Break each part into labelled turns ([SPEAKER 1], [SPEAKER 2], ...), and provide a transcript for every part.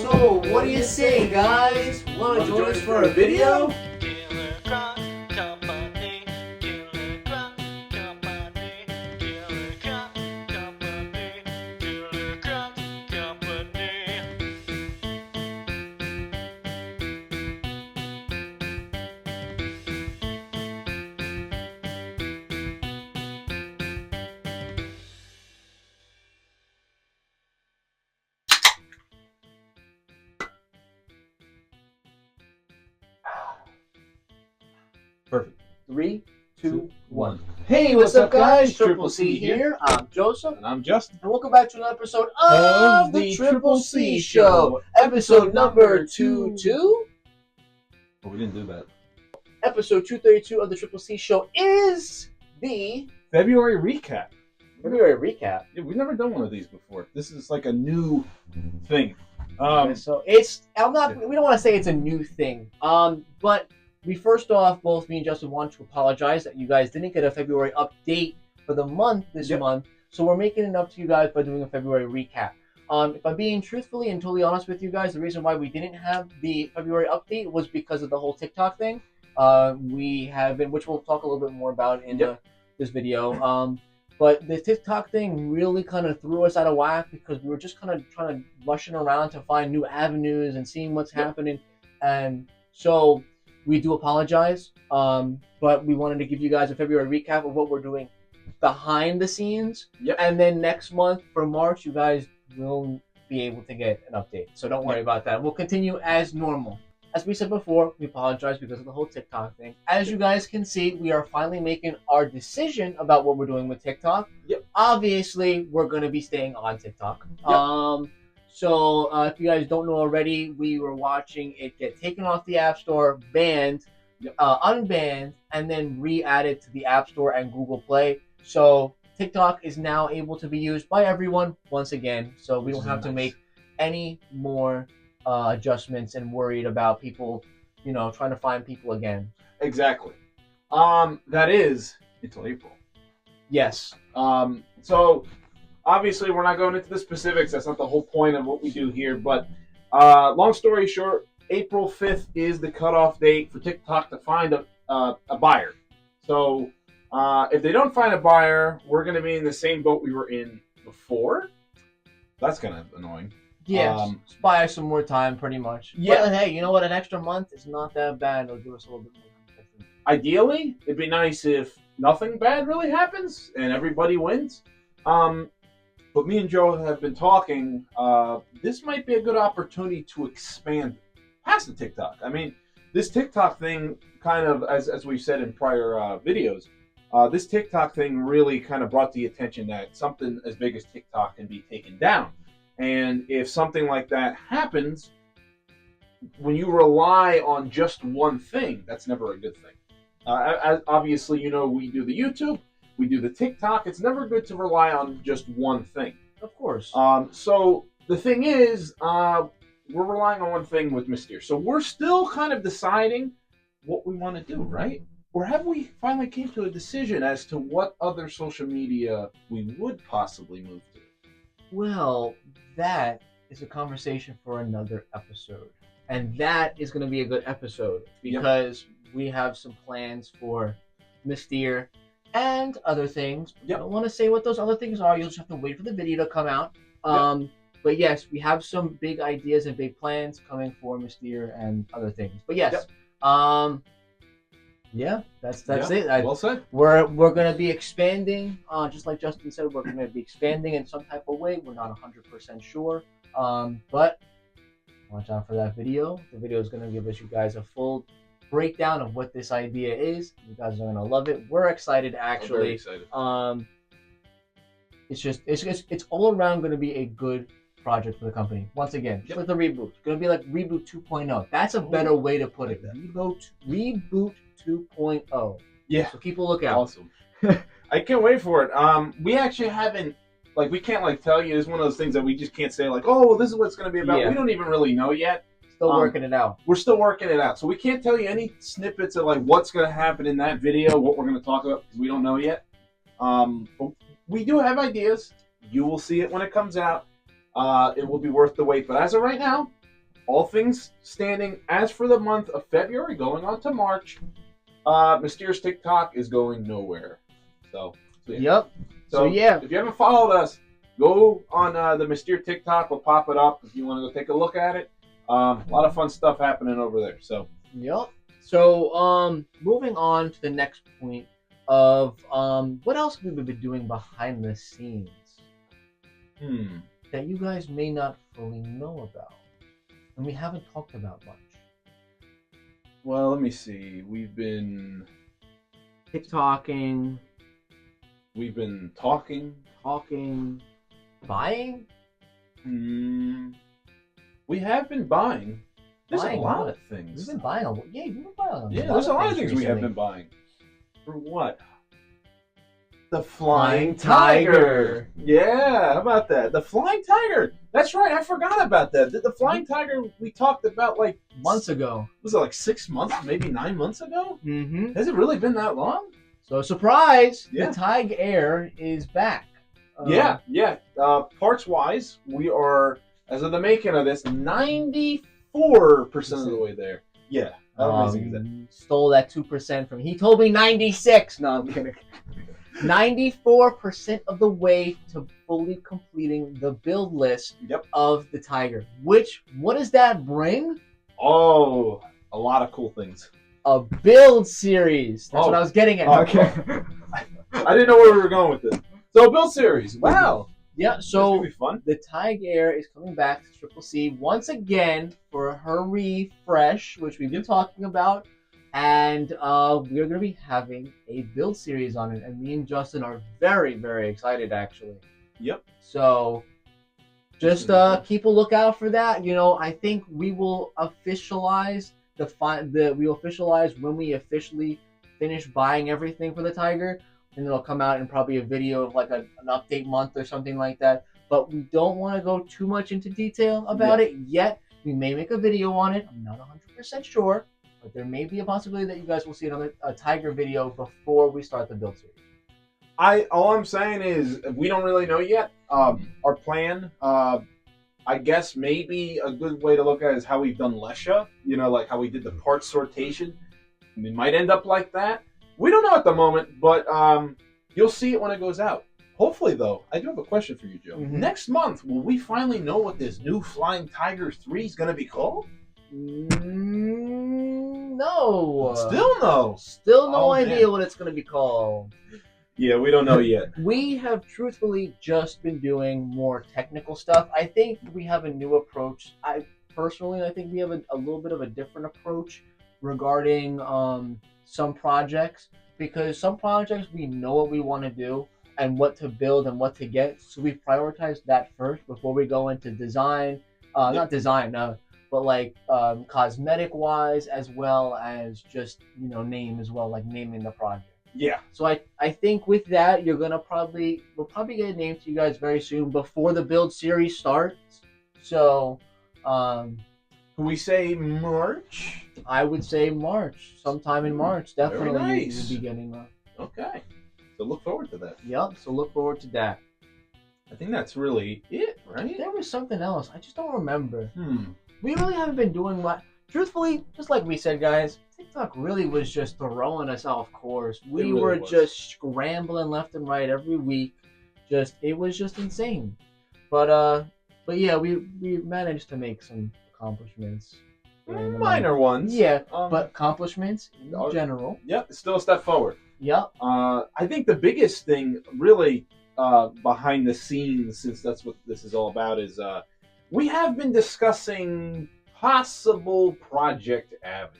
[SPEAKER 1] So, what do you say, guys? Want to join us for a video?
[SPEAKER 2] Ciller Croc Company, Ciller Croc Company, Ciller Croc Company, Ciller Croc Company.
[SPEAKER 1] Perfect. 3, 2, 1. Hey, what's up, guys? Triple C here. I'm Joseph.
[SPEAKER 3] And I'm Justin.
[SPEAKER 1] And welcome back to another episode of the Triple C Show. Episode number 22.
[SPEAKER 3] Oh, we didn't do that.
[SPEAKER 1] Episode 232 of the Triple C Show is the
[SPEAKER 3] February recap.
[SPEAKER 1] February recap.
[SPEAKER 3] Yeah, we've never done one of these before. This is like a new thing.
[SPEAKER 1] So it's, we don't want to say it's a new thing. But we first off, both me and Justin want to apologize that you guys didn't get a February update for the month this month. So we're making it up to you guys by doing a February recap. If I'm being truthfully and totally honest with you guys, the reason why we didn't have the February update was because of the whole TikTok thing. We have been, which we'll talk a little bit more about in this video. But the TikTok thing really kind of threw us out of whack because we were just kind of trying to rushing around to find new avenues and seeing what's happening. And so we do apologize, but we wanted to give you guys a February recap of what we're doing behind the scenes. And then next month for March, you guys will be able to get an update. So don't worry about that. We'll continue as normal. As we said before, we apologize because of the whole TikTok thing. As you guys can see, we are finally making our decision about what we're doing with TikTok. Obviously, we're going to be staying on TikTok. So if you guys don't know already, we were watching it get taken off the App Store, banned, unbanned, and then re-added to the App Store and Google Play. So TikTok is now able to be used by everyone once again. So we don't have to make any more adjustments and worried about people, trying to find people again.
[SPEAKER 3] Exactly. That is until April.
[SPEAKER 1] Yes.
[SPEAKER 3] So obviously we're not going into the specifics. That's not the whole point of what we do here. But long story short, April 5th is the cutoff date for TikTok to find a buyer. So if they don't find a buyer, we're going to be in the same boat we were in before. That's kind of annoying.
[SPEAKER 1] Yeah, just buy us some more time, pretty much.
[SPEAKER 3] Yeah.
[SPEAKER 1] But hey, you know what? An extra month is not that bad. It'll give us a little bit more consistent.
[SPEAKER 3] Ideally, it'd be nice if nothing bad really happens and everybody wins. But me and Joe have been talking. This might be a good opportunity to expand past the TikTok. I mean, this TikTok thing kind of, as we've said in prior videos, this TikTok thing really kind of brought the attention that something as big as TikTok can be taken down. And if something like that happens, when you rely on just one thing, that's never a good thing. As obviously, we do the YouTube, we do the TikTok. It's never good to rely on just one thing.
[SPEAKER 1] Of course.
[SPEAKER 3] So the thing is, we're relying on one thing with Mystere. So we're still kind of deciding what we want to do, right? Or have we finally came to a decision as to what other social media we would possibly move to?
[SPEAKER 1] Well, that is a conversation for another episode. And that is going to be a good episode because we have some plans for Mystere and other things. I don't want to say what those other things are. You'll just have to wait for the video to come out. But yes, we have some big ideas and big plans coming for Mystere and other things. But yes, that's it.
[SPEAKER 3] Well said.
[SPEAKER 1] We're going to be expanding, just like Justin said. We're going to be expanding in some type of way. We're not 100% sure, but watch out for that video. The video is going to give you guys a full breakdown of what this idea is. You guys are going to love it. We're excited, actually.
[SPEAKER 3] Very excited.
[SPEAKER 1] It's all around going to be a good project for the company. Once again, just like the reboot. It's going to be like Reboot 2.0. That's a better way to put it. Reboot 2.0.
[SPEAKER 3] Yeah.
[SPEAKER 1] So keep a lookout.
[SPEAKER 3] Awesome. I can't wait for it. We actually haven't, we can't tell you. It's one of those things that we just can't say oh, well, this is what it's going to be about.
[SPEAKER 1] Yeah.
[SPEAKER 3] We don't even really know yet.
[SPEAKER 1] Still working it out.
[SPEAKER 3] We're still working it out. So we can't tell you any snippets of what's going to happen in that video, what we're going to talk about, because we don't know yet. But we do have ideas. You will see it when it comes out. It will be worth the wait. But as of right now, all things standing as for the month of February, going on to March, Mysterious TikTok is going nowhere. So yeah.
[SPEAKER 1] Yep. So yeah.
[SPEAKER 3] If you haven't followed us, go on the Mysterious TikTok. We'll pop it up if you want to go take a look at it. A lot of fun stuff happening over there. So
[SPEAKER 1] yep. So moving on to the next point of what else have we been doing behind the scenes that you guys may not fully know about, and we haven't talked about much.
[SPEAKER 3] Well, let me see. We've been
[SPEAKER 1] TikToking.
[SPEAKER 3] We've been talking.
[SPEAKER 1] Buying.
[SPEAKER 3] We have been buying. There's
[SPEAKER 1] Buying
[SPEAKER 3] a lot
[SPEAKER 1] what?
[SPEAKER 3] of things.
[SPEAKER 1] We've been buying a yeah. We've been buying.
[SPEAKER 3] Yeah, there's a lot of things we have
[SPEAKER 1] recently.
[SPEAKER 3] been buying. For what? The
[SPEAKER 1] Flying
[SPEAKER 3] Flying
[SPEAKER 1] Tiger.
[SPEAKER 3] Tiger. Yeah, how about that? The Flying Tiger. That's right. I forgot about that. The Flying Tiger we talked about like
[SPEAKER 1] Months ago.
[SPEAKER 3] Was it like 6 months, maybe 9 months ago?
[SPEAKER 1] Mm-hmm.
[SPEAKER 3] Has it really been that long?
[SPEAKER 1] So surprise!
[SPEAKER 3] Yeah.
[SPEAKER 1] The Tig Air is back.
[SPEAKER 3] Yeah. Parts wise, we are, as of the making of this, 94% of the way there. Yeah. How amazing is that?
[SPEAKER 1] Stole that 2% from. He told me 96. No, I'm kidding. 94% of the way to fully completing the build list of the Tiger. What does that bring?
[SPEAKER 3] Oh, a lot of cool things.
[SPEAKER 1] A build series. That's what I was getting at.
[SPEAKER 3] Okay. I didn't know where we were going with this. So, build series. Wow.
[SPEAKER 1] Yeah,
[SPEAKER 3] That's
[SPEAKER 1] so
[SPEAKER 3] gonna be fun.
[SPEAKER 1] the Tig Air is coming back to Triple C once again for her refresh, which we've been talking about. And we're going to be having a build series on it. And me and Justin are very, very excited, actually.
[SPEAKER 3] Yep.
[SPEAKER 1] So just keep a lookout for that. You know, I think we will officialize when we officially finish buying everything for the Tiger. And it'll come out in probably a video of like an update month or something like that. But we don't want to go too much into detail about it yet. We may make a video on it. I'm not 100% sure. But there may be a possibility that you guys will see another Tiger video before we start the build series.
[SPEAKER 3] All I'm saying is we don't really know yet. Our plan, I guess maybe a good way to look at it is how we've done Lesha. You know, like how we did the parts sortation. We might end up like that. We don't know at the moment, but you'll see it when it goes out. Hopefully, though, I do have a question for you, Joe.
[SPEAKER 1] Mm-hmm.
[SPEAKER 3] Next month, will we finally know what this new Flying Tiger 3 is going to be called?
[SPEAKER 1] No.
[SPEAKER 3] Still no.
[SPEAKER 1] Still no idea what it's going to be called.
[SPEAKER 3] Yeah, we don't know yet.
[SPEAKER 1] We have truthfully just been doing more technical stuff. I think we have a new approach. I think we have a little bit of a different approach regarding some projects, because some projects we know what we want to do and what to build and what to get. So we prioritize that first before we go into design. Not design, no. But like cosmetic wise, as well as just name as well, like naming the project.
[SPEAKER 3] Yeah.
[SPEAKER 1] So I think with that we'll probably get a name to you guys very soon before the build series starts. So
[SPEAKER 3] can we say March?
[SPEAKER 1] I would say March, sometime in March, definitely.
[SPEAKER 3] Very nice.
[SPEAKER 1] We'll be getting that.
[SPEAKER 3] Okay. So look forward to that.
[SPEAKER 1] Yep. So look forward to that.
[SPEAKER 3] I think that's really it, right?
[SPEAKER 1] There was something else. I just don't remember. We really haven't been doing much. Truthfully, just like we said, guys, TikTok really was just throwing us off course. We were just scrambling left and right every week. It was just insane. But yeah, we managed to make some accomplishments.
[SPEAKER 3] Minor ones.
[SPEAKER 1] Yeah, but accomplishments in general.
[SPEAKER 3] Yep, it's still a step forward.
[SPEAKER 1] Yep.
[SPEAKER 3] I think the biggest thing really behind the scenes, since that's what this is all about, is we have been discussing possible project avenues.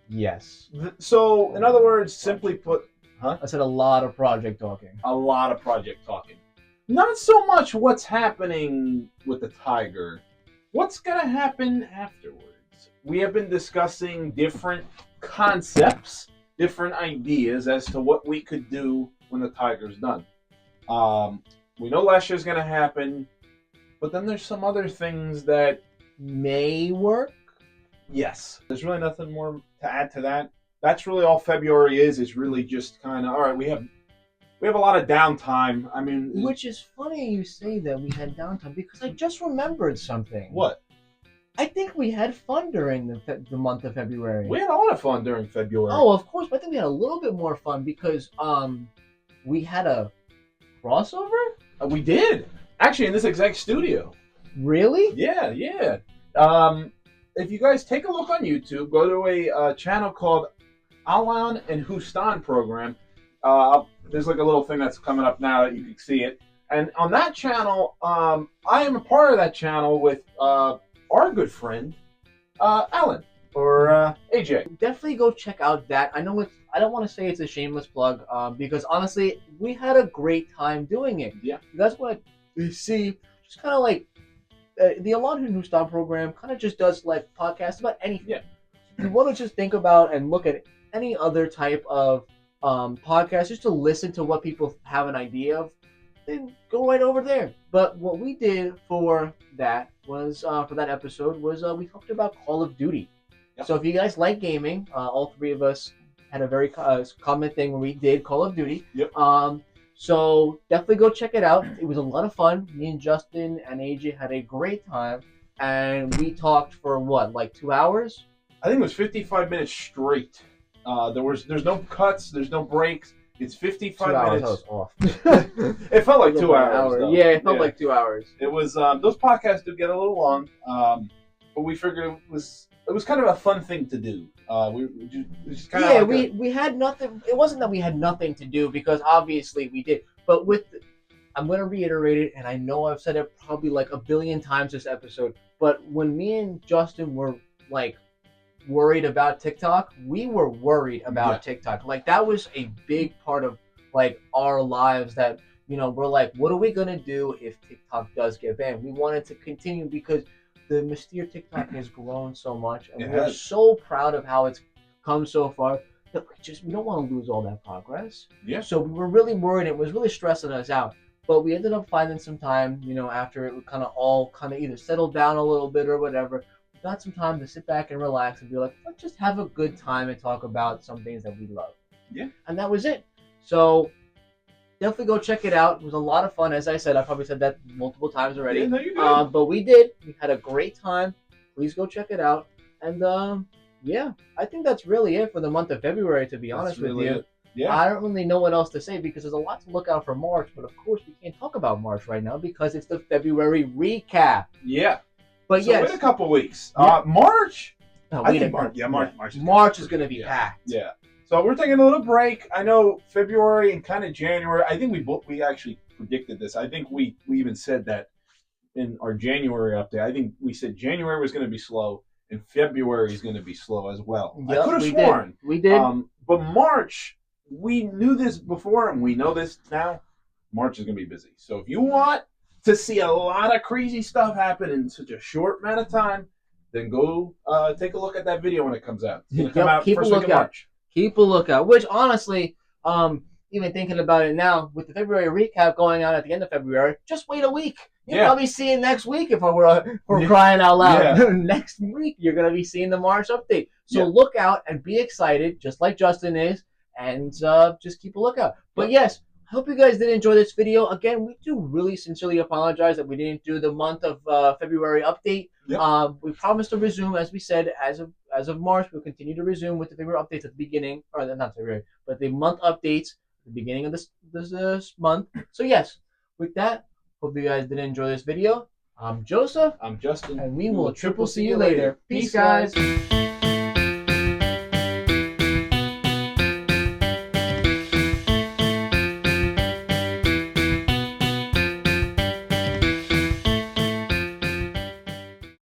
[SPEAKER 1] Yes.
[SPEAKER 3] So, in other words, simply put,
[SPEAKER 1] I said a lot of project talking.
[SPEAKER 3] A lot of project talking. Not so much what's happening with the Tiger. What's going to happen afterwards? We have been discussing different concepts, different ideas as to what we could do when the Tiger's done. We know Lesha is going to happen, but then there's some other things that
[SPEAKER 1] may work.
[SPEAKER 3] Yes. There's really nothing more to add to that. That's really all February is. It's really just kind of, all right, we have a lot of downtime. I mean,
[SPEAKER 1] which is funny you say that we had downtime, because I just remembered something.
[SPEAKER 3] What?
[SPEAKER 1] I think we had fun during the month of February.
[SPEAKER 3] We had a lot of fun during February.
[SPEAKER 1] Oh, of course, but I think we had a little bit more fun because we had a crossover.
[SPEAKER 3] We did. Actually, in this exact studio.
[SPEAKER 1] Really?
[SPEAKER 3] Yeah, yeah. If you guys take a look on YouTube, go to a channel called Alan and Hustan Program. There's like a little thing that's coming up now that you can see it. And on that channel, I am a part of that channel with our good friend, Alan, or AJ.
[SPEAKER 1] Definitely go check out that. I know I don't want to say it's a shameless plug, because honestly, we had a great time doing it.
[SPEAKER 3] Yeah.
[SPEAKER 1] You guys want to see, just kind of like the Alon New Style program kind of just does like podcasts about anything.
[SPEAKER 3] Yeah.
[SPEAKER 1] You want to just think about and look at any other type of podcast just to listen to what people have an idea of, then go right over there. But what we did for that was for that episode was we talked about Call of Duty.
[SPEAKER 3] Yep.
[SPEAKER 1] So if you guys like gaming, all three of us had a very common thing when we did Call of Duty.
[SPEAKER 3] Yep.
[SPEAKER 1] So definitely go check it out. It was a lot of fun. Me and Justin and AJ had a great time, and we talked for what, like 2 hours?
[SPEAKER 3] I think it was 55 minutes straight. There's no cuts, there's no breaks. It's 55
[SPEAKER 1] 2 hours.
[SPEAKER 3] minutes.
[SPEAKER 1] I was off.
[SPEAKER 3] It felt like 2 hours. Though.
[SPEAKER 1] Yeah, it felt like 2 hours.
[SPEAKER 3] It was those podcasts do get a little long, but we figured it was kind of a fun thing to do. We just kind of
[SPEAKER 1] we had nothing. It wasn't that we had nothing to do because obviously we did. But I'm going to reiterate it, and I know I've said it probably like a billion times this episode. But when me and Justin were like worried about TikTok, we were worried about TikTok. Like that was a big part of like our lives that, you know, we're like, what are we gonna do if TikTok does get banned? We wanted to continue because the Mystere TikTok has grown so much, and we're so proud of how it's come so far that we don't want to lose all that progress.
[SPEAKER 3] Yeah. So
[SPEAKER 1] we were really worried. It was really stressing us out. But we ended up finding some time, you know, after it kind of either settled down a little bit or whatever. Got some time to sit back and relax and be like, let's just have a good time and talk about some things that we love.
[SPEAKER 3] Yeah.
[SPEAKER 1] And that was it. So definitely go check it out. It was a lot of fun. As I said, I probably said that multiple times already.
[SPEAKER 3] Yeah, no, you did.
[SPEAKER 1] But we did. We had a great time. Please go check it out. And yeah, I think that's really it for the month of February, to be honest with you.
[SPEAKER 3] Yeah.
[SPEAKER 1] I don't really know what else to say because there's a lot to look out for March. But of course, we can't talk about March right now because it's the February recap.
[SPEAKER 3] Yeah.
[SPEAKER 1] But
[SPEAKER 3] so
[SPEAKER 1] yes,
[SPEAKER 3] wait a couple weeks.
[SPEAKER 1] Yeah.
[SPEAKER 3] March.
[SPEAKER 1] No,
[SPEAKER 3] I think March. Yeah, March.
[SPEAKER 1] March is going to be packed.
[SPEAKER 3] Yeah. So we're taking a little break. I know February and kind of January. I think we actually predicted this. I think we even said that in our January update. I think we said January was going to be slow and February is going to be slow as well.
[SPEAKER 1] Yep,
[SPEAKER 3] I could have sworn.
[SPEAKER 1] We did.
[SPEAKER 3] But March, we knew this before and we know this now. March is going to be busy. So if you want to see a lot of crazy stuff happen in such a short amount of time, then go take a look at that video when it comes out. It's going to come out
[SPEAKER 1] keep
[SPEAKER 3] first
[SPEAKER 1] a
[SPEAKER 3] week of March.
[SPEAKER 1] Keep a lookout. Which honestly, even thinking about it now, with the February recap going out at the end of February, just wait a week. You'll probably see it next week if we're crying out loud. Yeah. Next week, you're going to be seeing the March update. So look out and be excited, just like Justin is, and just keep a lookout. But yes, I hope you guys did enjoy this video. Again, we do really sincerely apologize that we didn't do the month of February update. Yep. We promised to resume, as we said, as of March. We'll continue to resume with the February updates at the beginning, or not February, but the month updates at the beginning of this month. So yes, with that, hope you guys did enjoy this video. I'm Joseph.
[SPEAKER 3] I'm Justin.
[SPEAKER 1] And we will triple see you later. Peace, guys.